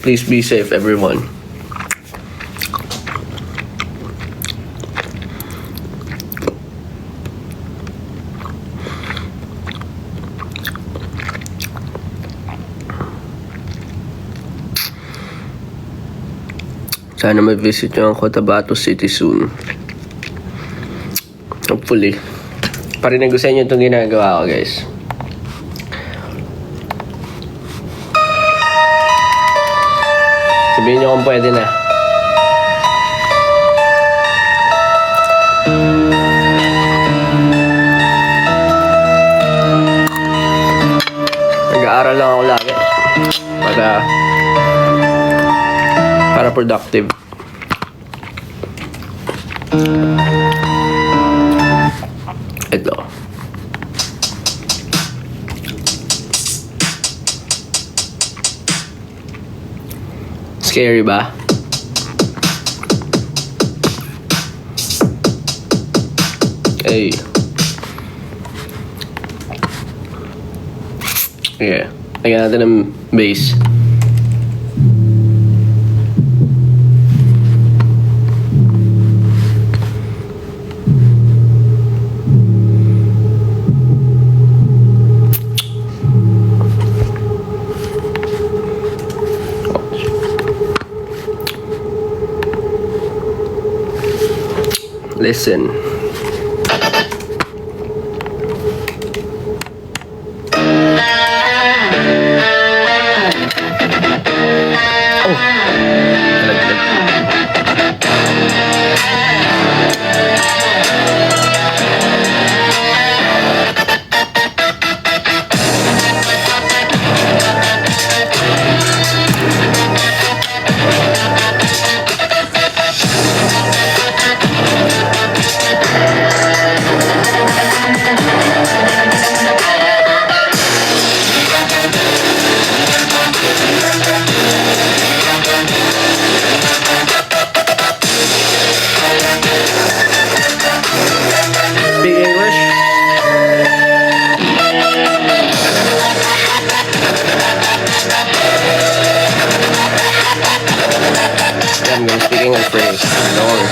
Please be safe, everyone. Sana ma-visit nyo ang Cotabato City soon. Hopefully. Parinig ko sa inyo itong ginagawa ko, guys. Sabihin nyo kung pwede na. Nag-aaral lang ako lagi. Para productive. Ito. Scary ba? Hey. Yeah. Lagyan natin ng base. Listen. Oh. Speak English. Yeah, I'm gonna speak English for you. Don't worry.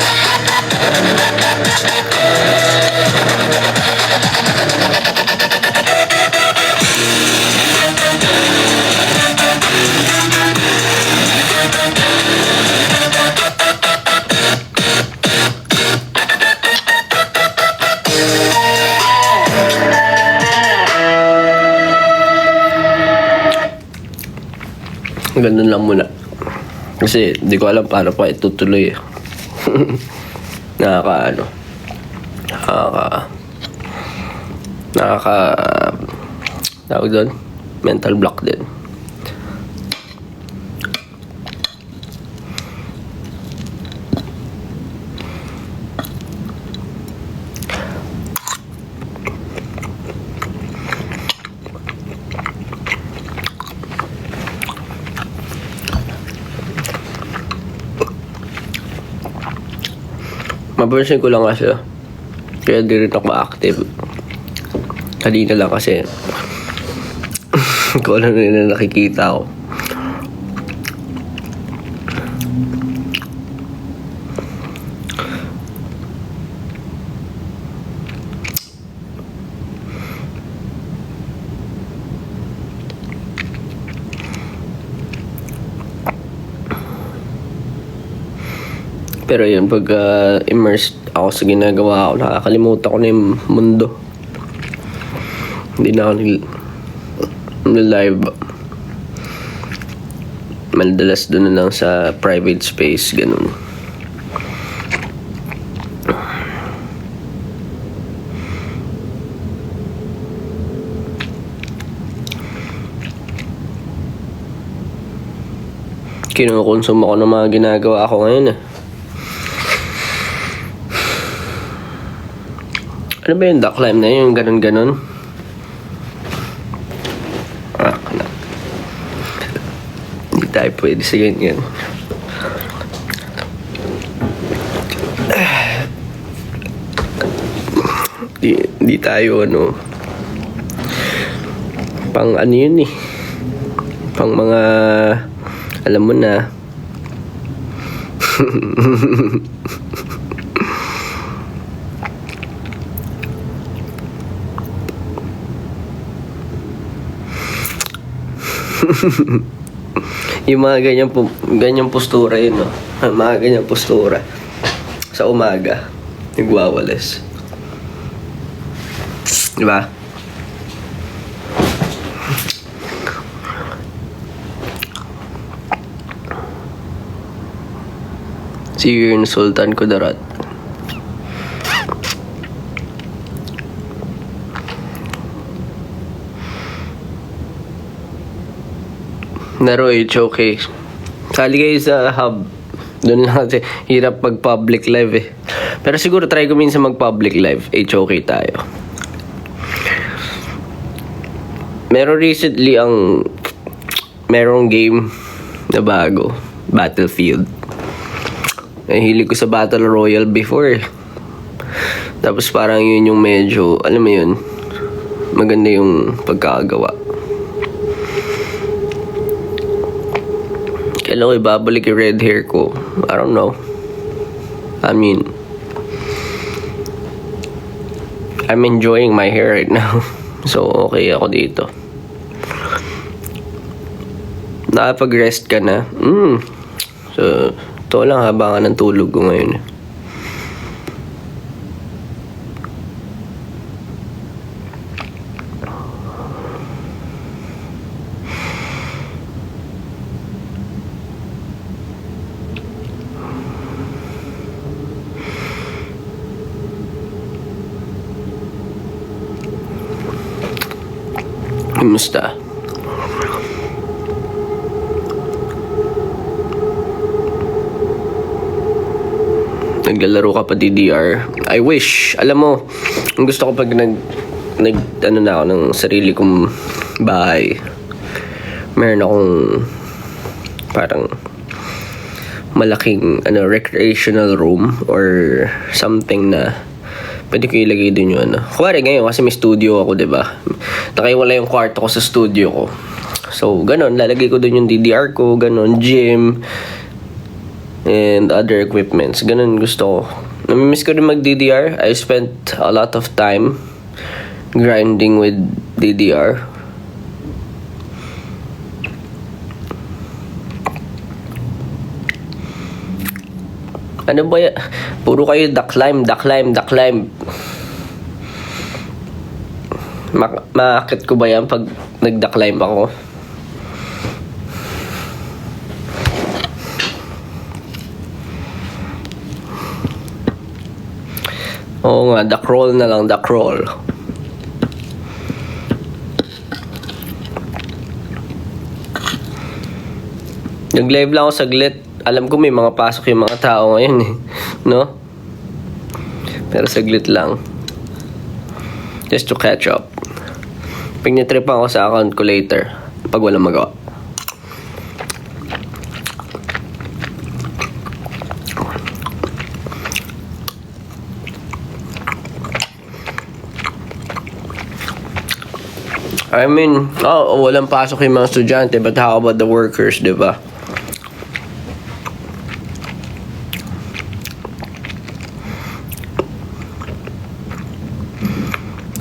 Ganun lang muna. Kasi di ko alam paano pa itutuloy. Nakaka tawag doon, mental block din. Mapansin ko lang kasi, kaya di rin ako ma-active. Kanina lang kasi, kung ano rin na nakikita ko. Pero yun, pag immersed ako sa ginagawa ko, nakakalimutan ko na yung mundo. Hindi na ako live. Madalas doon na lang sa private space, ganun. Kinukonsumo ako ng mga ginagawa ko ngayon eh. Ano ba yung duck climb na yun? Yung ganun-ganun? Hindi tayo pwede sa ganyan. Di tayo pang ano yun eh. Pang mga Alam mo na. Yung mga ganyang postura yun, no? Mga ganyang postura. Sa umaga, nagwawalis. Diba? See you in Sultan Kudarat. Naro HOK. Sali kayo sa hub. Doon lang kasi hirap pag public live eh. Pero siguro try ko minsan mag public live. HOK tayo. Meron recently merong game na bago. Battlefield. Nahilig ko sa Battle Royale before eh. Tapos parang yun yung medyo, alam mo yun, maganda yung pagkakagawa. Kailan ko ibabalik yung red hair ko? I don't know. I mean, I'm enjoying my hair right now. So, okay ako dito. Nakapag-rest ka na? So, ito lang habangan ng tulog ko ngayon. Kumusta? Naglalaro ka pa DDR? I wish. Alam mo, ang gusto ko pag ano na ako ng sarili kong bahay. Meron akong parang malaking recreational room or something na pwede ko ilagay din yung Kuwari ngayon kasi may studio ako, diba? Nakaiwala yung kwarto ko sa studio ko. So, ganon. Lalagay ko dun yung DDR ko, ganon. Gym, and other equipments. Ganon gusto ko. Namimiss ko rin mag-DDR. I spent a lot of time grinding with DDR. Ano ba yan? Puro kayo duck climb. Maakit ko ba yan pag nag-duck climb ako? Oo nga, duck roll na lang, duck roll. Nag-live lang ako saglit. Alam ko may mga pasok yung mga tao ngayon eh. No? Pero saglit lang. Just to catch up. Pagnitripan ako sa account ko later. Pag walang magawa. I mean, walang pasok yung mga estudyante, but how about the workers, di ba?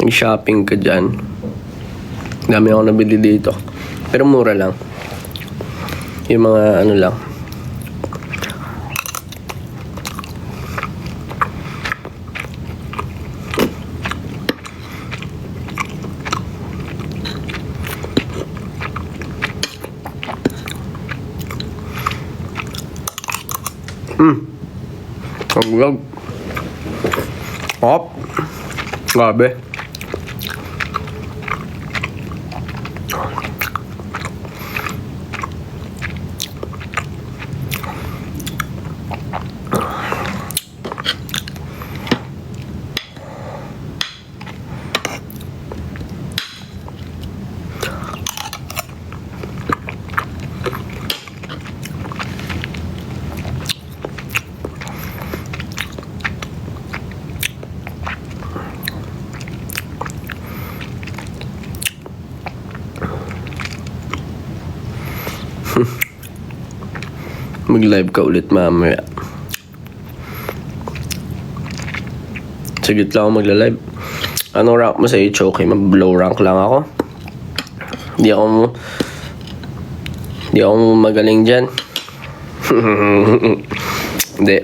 Nag-shopping ka dyan. Dami ako nabili dito. Pero mura lang. Yung mga lang. Ang vlog. Hop. Grabe. mag-live ka ulit mamaya. Saglit lang ako magla-live. Anong rank mo sa HOK? Mag-blow rank lang ako. Di ako magaling dyan. Hindi.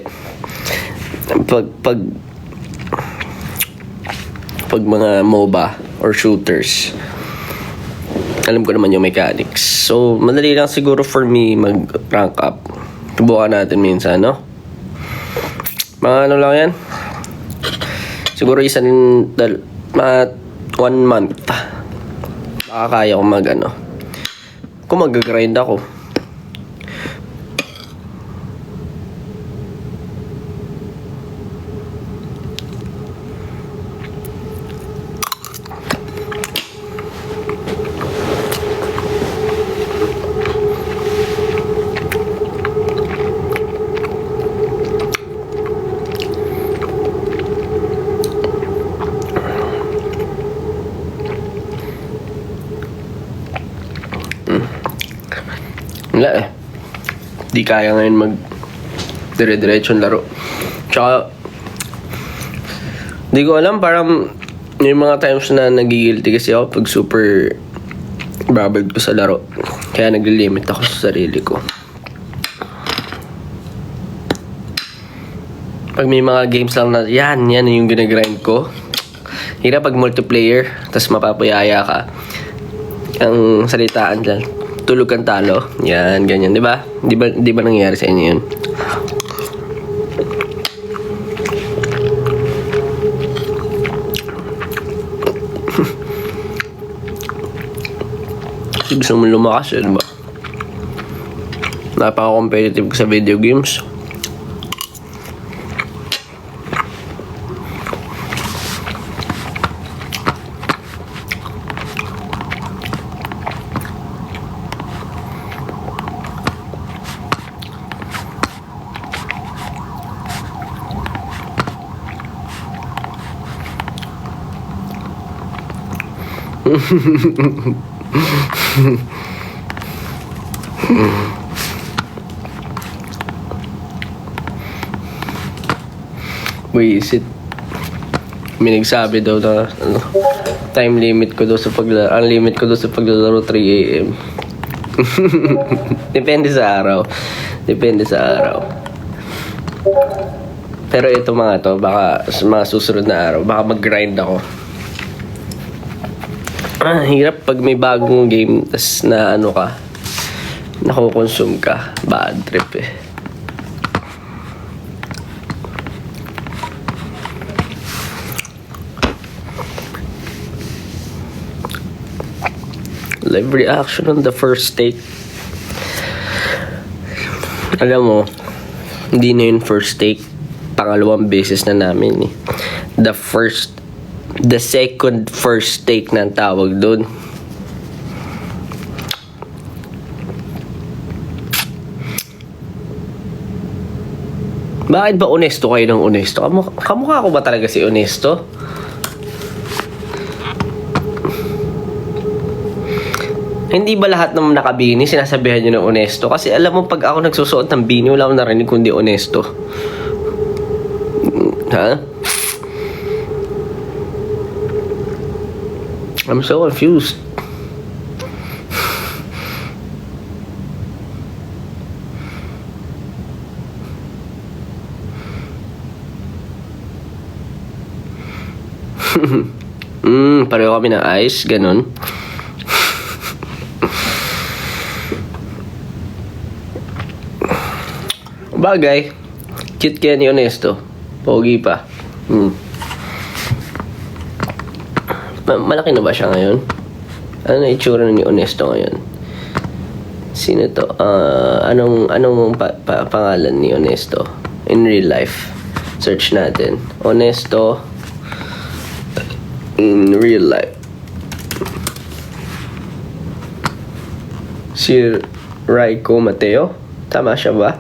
Pag mga MOBA or shooters, alam ko naman yung mechanics. So, madali lang siguro for me mag-rank up. Subukan natin minsan, no? Mga ano lang yan? Siguro mga 1 month. Baka kaya ko kung mag-grind ako. Wala eh. Di kaya ngayon dire-diretsyon laro. Tsaka di ko alam, parang yung mga times na nagigilty kasi ako pag super babad ko sa laro. Kaya nagli-limit ako sa sarili ko. Pag may mga games lang na yan yung ginagrind ko. Hirap pag multiplayer, tas mapapayaya ka. Ang salitaan dyan, tulog kang talo. Yan, ganyan, di ba? Di ba nangyayari sa inyo yun? Kasi gusto mo lumakas, di ba? Napaka-competitive ka sa video games. Wisit. May nagsabi daw na time limit ko daw sa ang limit ko daw sa paglalaro 3 AM. Depende sa araw. Pero ito mga to, baka sa mga susunod na araw, baka mag-grind ako. Hirap pag may bagong game tas na nakukonsume ka. Bad trip eh. Live reaction on the first take. Alam mo, hindi na yun first take. Pangalawang beses na namin eh. The second first take na tawag doon. Bakit ba honesto kayo ng honesto? Kamukha ko ba talaga si honesto? Hindi ba lahat ng nakabini sinasabihan nyo ng honesto? Kasi alam mo, pag ako nagsusuot ng bini, wala akong narinig kundi honesto. Ha? I'm so confused. Pareho kami ng ice, ganun. Bagay, cute kaya ni Honesto. Pogi pa. Malaki na ba siya ngayon? Ano na itsura ni Honesto ngayon? Sino to? Anong pangalan ni Honesto? In real life. Search natin. Honesto in real life. Si Raiko Mateo? Tama siya ba?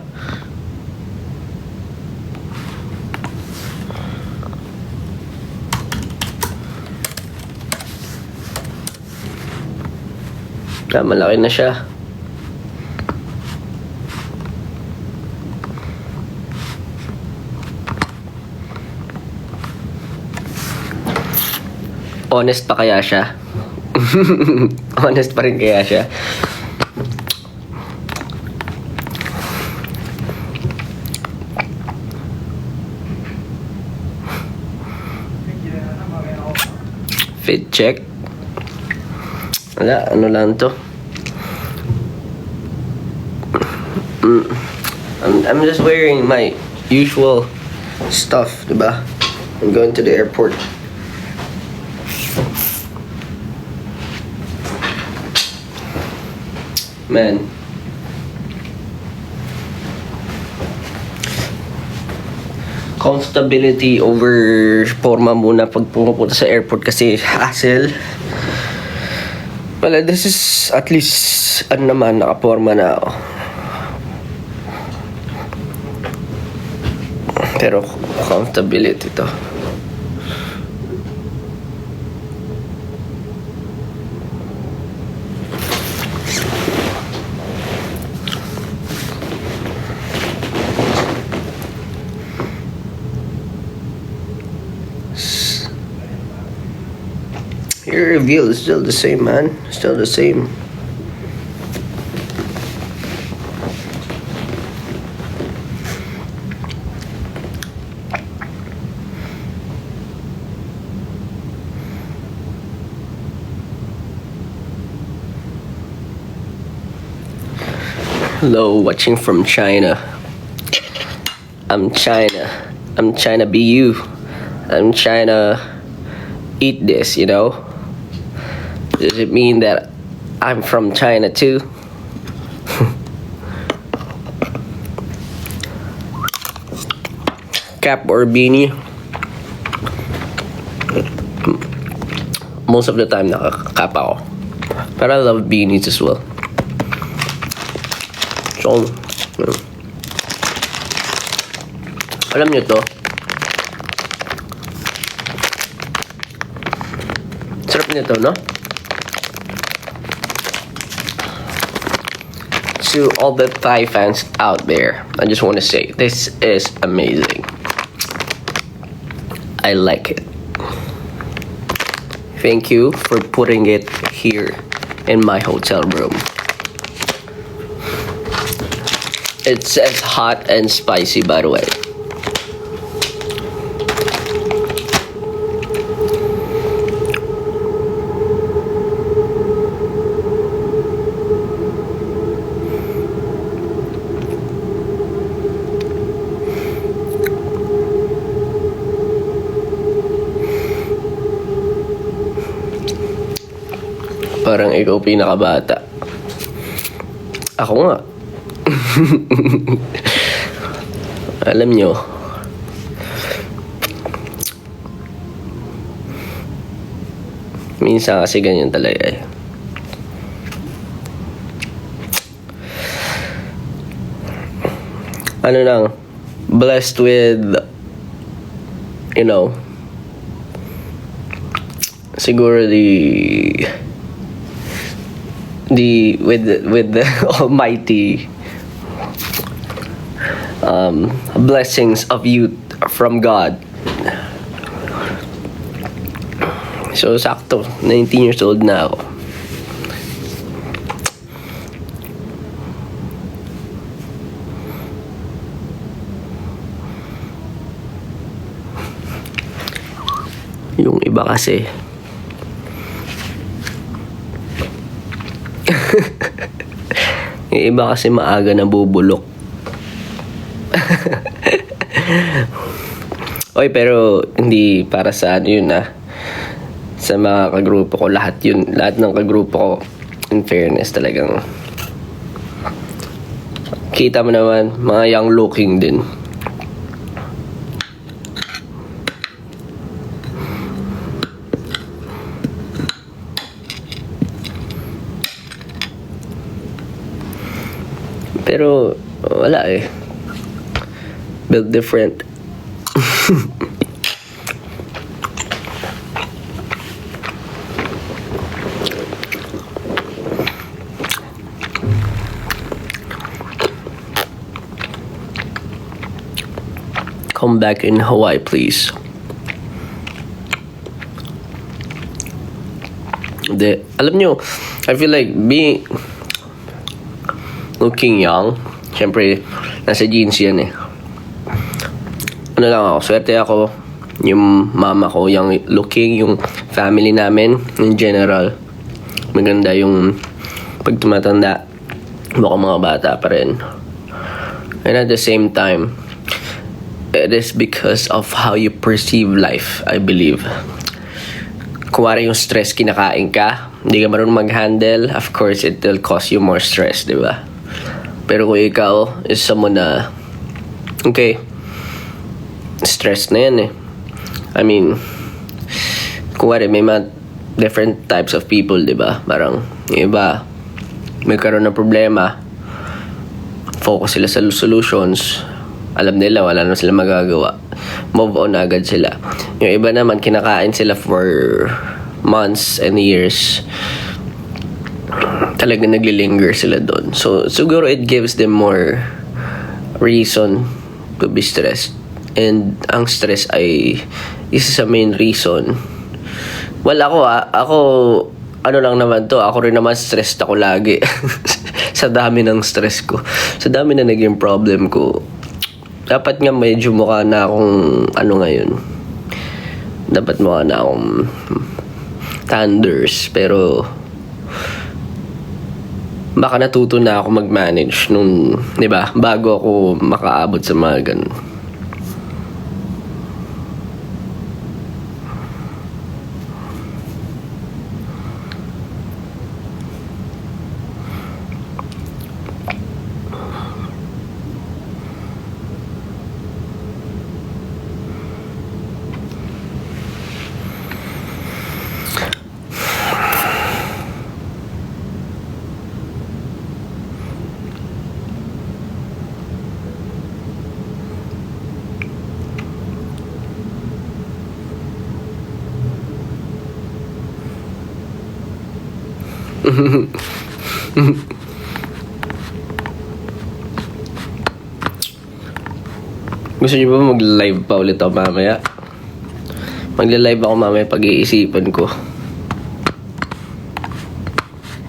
Malaki na siya. Honest pa kaya siya? Honest pa rin kaya siya? Fit check. Wala, ano lang to. I'm just wearing my usual stuff, diba? I'm going to the airport. Man. Comfortability over forma muna pag pumupunta sa airport kasi hassle. Well, this is at least ano naman, nakaporma na ako. Pero comfortability to. Your reveal is still the same, man. Still the same. Hello, watching from China. I'm China. I'm China be you. I'm China eat this, you know? Does it mean that I'm from China too? Cap or beanie? Most of the time nakaka-cap ako. But I love beanies as well. So, alam nyo to? Sarap nito, no? To all the Thai fans out there, I just want to say, this is amazing. I like it. Thank you for putting it here in my hotel room. It says hot and spicy, by the way. Parang ikaw pinakabata. Ako nga. Alam nyo, minsan kasi ganyan talaga eh. Ano lang, blessed with, you know, siguro with the almighty blessings of youth from God. So sakto, 19 years old na ako. Yung iba kasi yung iba kasi maaga na bubulok. Oy, pero hindi para sa ano yun sa mga kagrupo ko, lahat ng kagrupo ko, in fairness talagang kita mo naman, mga young looking din. Pero wala eh. Built different. Come back in Hawaii, please. Alam nyo, I feel like looking young, syempre, nasa genes yan eh. Ano lang ako, swerte ako, yung mama ko, young looking, yung family namin, in general, maganda yung pag tumatanda, mukhang mga bata pa rin. And at the same time, it is because of how you perceive life, I believe. Kuwari yung stress, kinakain ka, hindi ka marunong mag-handle, of course, it will cause you more stress, di ba? Pero kung ikaw is someone na, okay, stress na yan eh. I mean, kuwari may mga different types of people, di ba? Parang, yung iba, may karoon ng problema, focus sila sa solutions, alam nila, wala na sila magagawa. Move on agad sila. Yung iba naman, kinakain sila for months and years. Talagang naglilinger sila doon. So, siguro it gives them more reason to be stressed. And ang stress ay isa sa main reason. Well, ako, ano lang naman to, ako rin naman stressed ako lagi. Sa dami ng stress ko. Sa dami na naging problem ko. Dapat nga medyo mukha na akong ano ngayon. Dapat mukha na akong thunders. Pero baka natuto na ako mag-manage nung, di ba, bago ako makaabot sa mga ganun. Gusto niyo ba mag-live pa ulit ako mamaya? Magla-live ako mamaya pag-iisipan ko.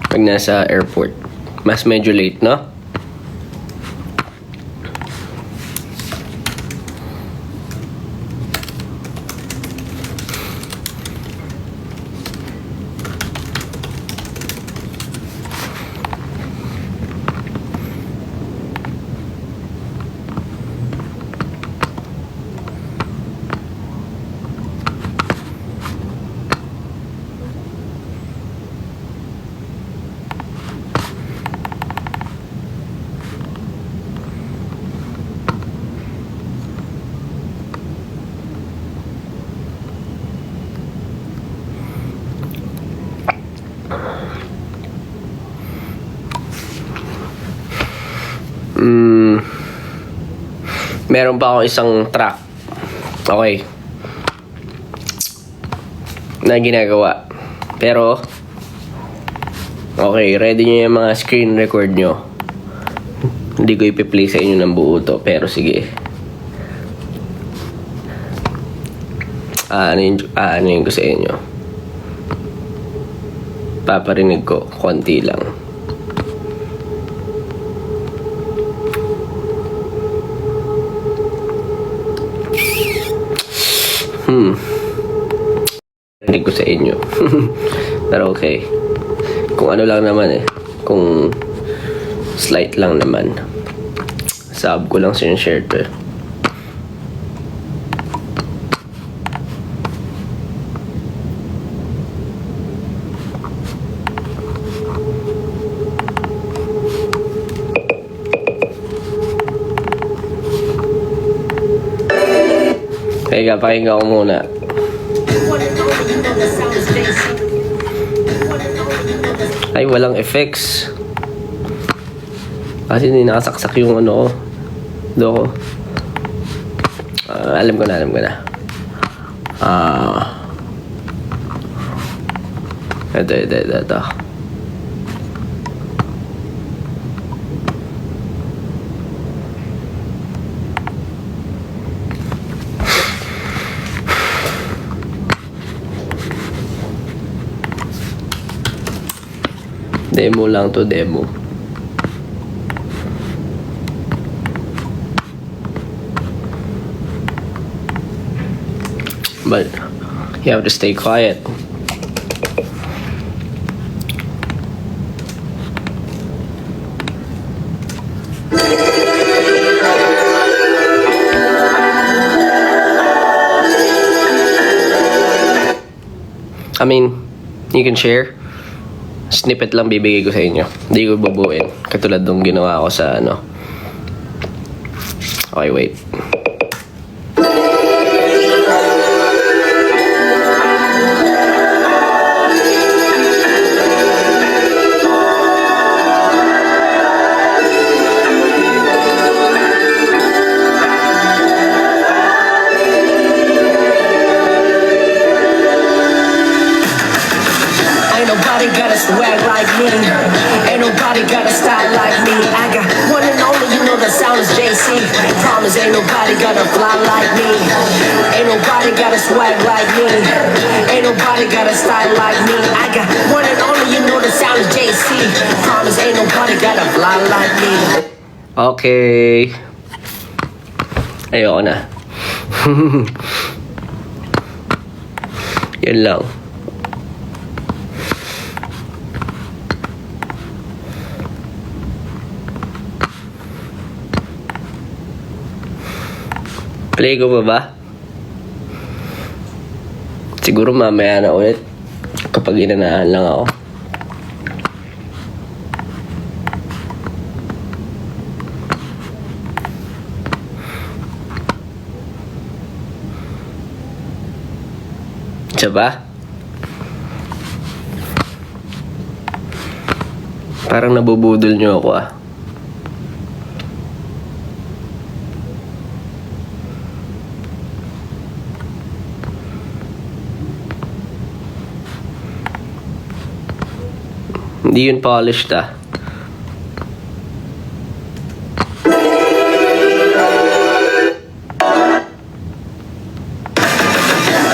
Pag nasa airport. Mas medyo late, no? Meron pa akong isang track. Okay. Na ginagawa. Pero, okay, ready nyo yung mga screen record nyo. Hindi ko ipi-play sa inyo ng buo to. Pero sige. Ano yun ko sa inyo. Paparinig ko. Konti lang. Hindi ko sa inyo. Pero okay. Kung ano lang naman eh. Kung slight lang naman. Sub ko lang sinishare to. Kaya pakinggan ko muna. Ay, walang effects. Kasi hindi nakasaksak yung ano ko. Doko. Alam ko na. Ito. Demo lang to, demo. But you have to stay quiet. I mean, you can share. Snippet lang bibigay ko sa inyo. Hindi ko bubuin. Katulad nung ginawa ko sa ano. Okay, wait. Ain't nobody got a swag like me. Ain't nobody got a style like me. I got one and only, you know the sound is JC. Promise ain't nobody got a fly like me. Ain't nobody got a swag like me. Ain't nobody got a style like me. I got one and only, you know the sound is JC. Promise ain't nobody got a fly like me. Okay. Ayoko na. Yan lang. Play ko pa ba? Siguro mamaya na ulit kapag inanahan lang ako. Isa ba? Parang nabubudol nyo ako ah. Hindi yun polished ah.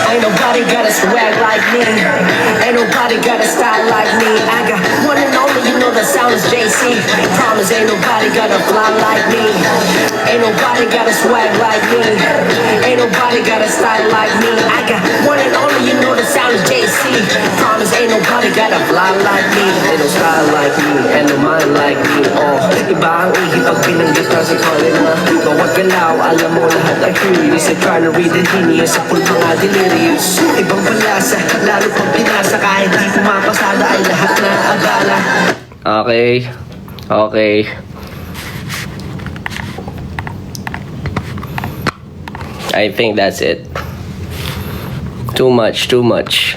Ain't nobody got a swag like me. Ain't nobody got a style like me. I got one and only, you know the sound is JC. Promise ain't nobody got a fly like me. Ain't nobody got a swag like me. Ain't nobody got a style like me. I got one and only, you know the sound is JC. Promise ain't nobody got a fly like me. Ain't no style like me, and no mind like me. Oh, iba ang ihip pag binanggit na sa calling na. Bawat galaw, alam mo lahat ay curious. I try to read the genius sa full mga delirious. Ibang balasa, lalo pag pinasa. Kahit di pumapasada ay lahat na abala. Okay. Okay. I think that's it. Too much, too much.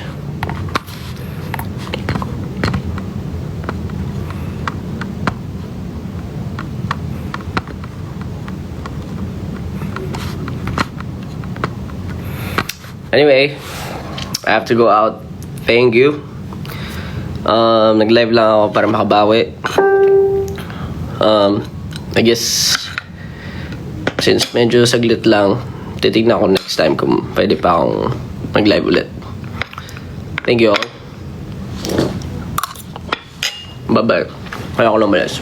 Anyway, I have to go out. Thank you. Nag-live lang ako para makabawi. I guess since medyo saglit lang, titignan ko next time kung pwede pa akong mag-live ulit. Thank you all. Bye-bye. Kaya ko lang malas.